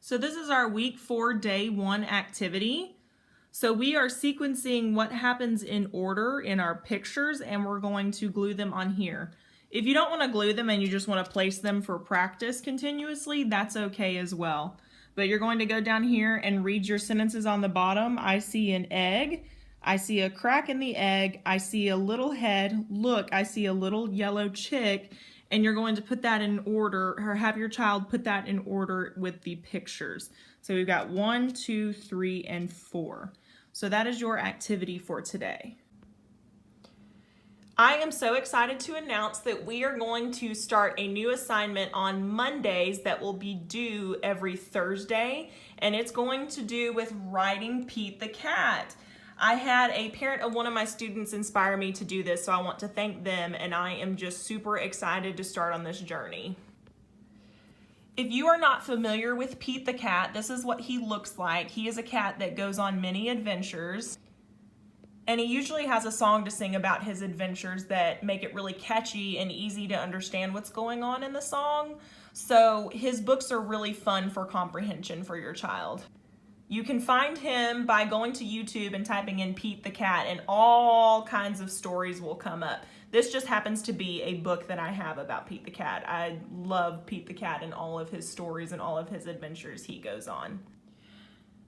So this is our week 4, day 1 activity. So we are sequencing what happens in order in our pictures, and we're going to glue them on here. If you don't want to glue them and you just want to place them for practice continuously, that's okay as well. But you're going to go down here and read your sentences on the bottom. I see an egg. I see a crack in the egg. I see a little head. Look, I see a little yellow chick. And you're going to put that in order, or have your child put that in order with the pictures. So we've got 1, 2, 3, and 4. So that is your activity for today. I am so excited to announce that we are going to start a new assignment on Mondays that will be due every Thursday, and it's going to do with writing Pete the cat. I had a parent of one of my students inspire me to do this, so I want to thank them, and I am just super excited to start on this journey. If you are not familiar with Pete the cat, this is what he looks like. He is a cat that goes on many adventures, and he usually has a song to sing about his adventures that make it really catchy and easy to understand what's going on in the song. So his books are really fun for comprehension for your child. You can find him by going to YouTube and typing in Pete the cat, and all kinds of stories will come up. This just happens to be a book that I have about Pete the cat. I love Pete the cat and all of his stories and all of his adventures he goes on.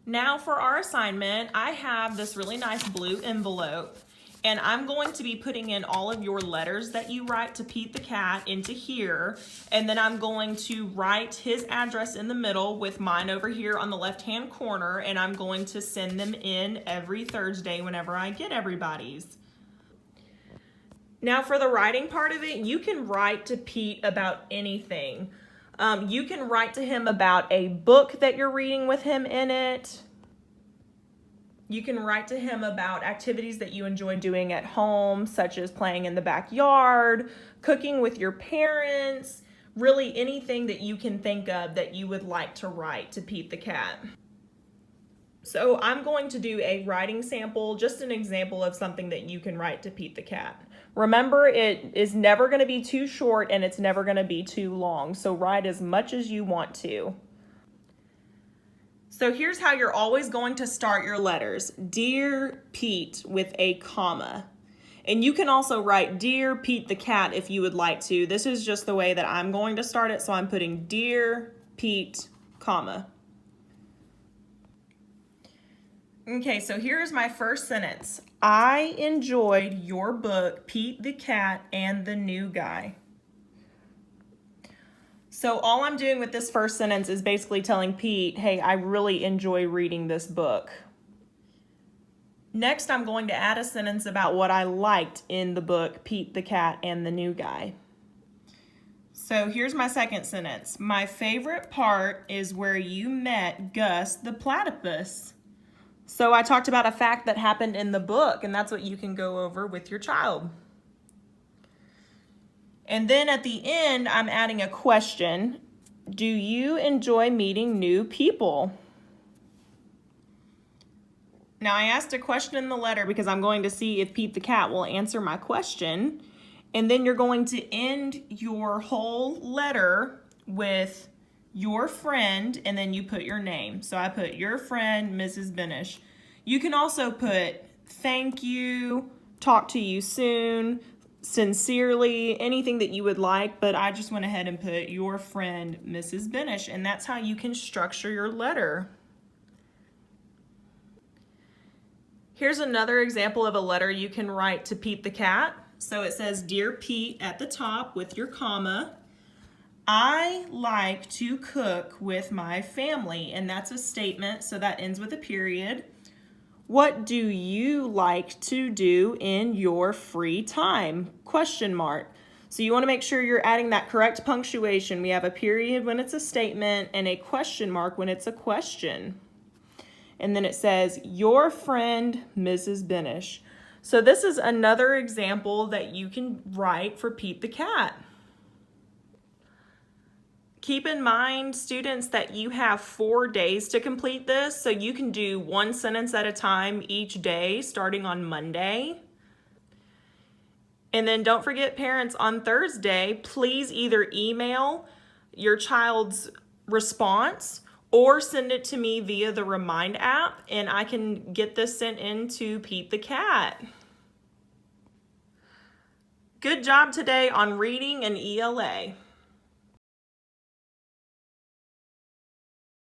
Now for our assignment, I have this really nice blue envelope, and I'm going to be putting in all of your letters that you write to Pete the cat into here, and then I'm going to write his address in the middle with mine over here on the left-hand corner, and I'm going to send them in every Thursday whenever I get everybody's. Now for the writing part of it, you can write to Pete about anything. You can write to him about a book that you're reading with him in it. You can write to him about activities that you enjoy doing at home, such as playing in the backyard, cooking with your parents, really anything that you can think of that you would like to write to Pete the cat. So I'm going to do a writing sample, just an example of something that you can write to Pete the cat. Remember, it is never going to be too short and it's never going to be too long, so write as much as you want to. So here's how you're always going to start your letters. Dear Pete with a comma. And you can also write Dear Pete the cat if you would like to. This is just the way that I'm going to start it, so I'm putting Dear Pete, comma. Okay, so here's my first sentence. I enjoyed your book, Pete the Cat and the New Guy. So all I'm doing with this first sentence is basically telling Pete, hey, I really enjoy reading this book. Next, I'm going to add a sentence about what I liked in the book, Pete the Cat and the New Guy. So here's my second sentence. My favorite part is where you met Gus the platypus. So I talked about a fact that happened in the book, and that's what you can go over with your child. And then at the end, I'm adding a question. Do you enjoy meeting new people? Now I asked a question in the letter because I'm going to see if Pete the cat will answer my question. And then you're going to end your whole letter with your friend, and then you put your name. So I put your friend, Mrs. Benish. You can also put thank you, talk to you soon, sincerely, anything that you would like, but I just went ahead and put your friend, Mrs. Benish, and that's how you can structure your letter. Here's another example of a letter you can write to Pete the cat. So it says, Dear Pete at the top with your comma. I like to cook with my family, and that's a statement, so that ends with a period. What do you like to do in your free time? Question mark. So you want to make sure you're adding that correct punctuation. We have a period when it's a statement and a question mark when it's a question. And then it says, your friend, Mrs. Benish. So this is another example that you can write for Pete the cat. Keep in mind, students, that you have 4 days to complete this, so you can do one sentence at a time each day, starting on Monday. And then don't forget, parents, on Thursday, please either email your child's response or send it to me via the Remind app, and I can get this sent in to Pete the cat. Good job today on reading an ELA.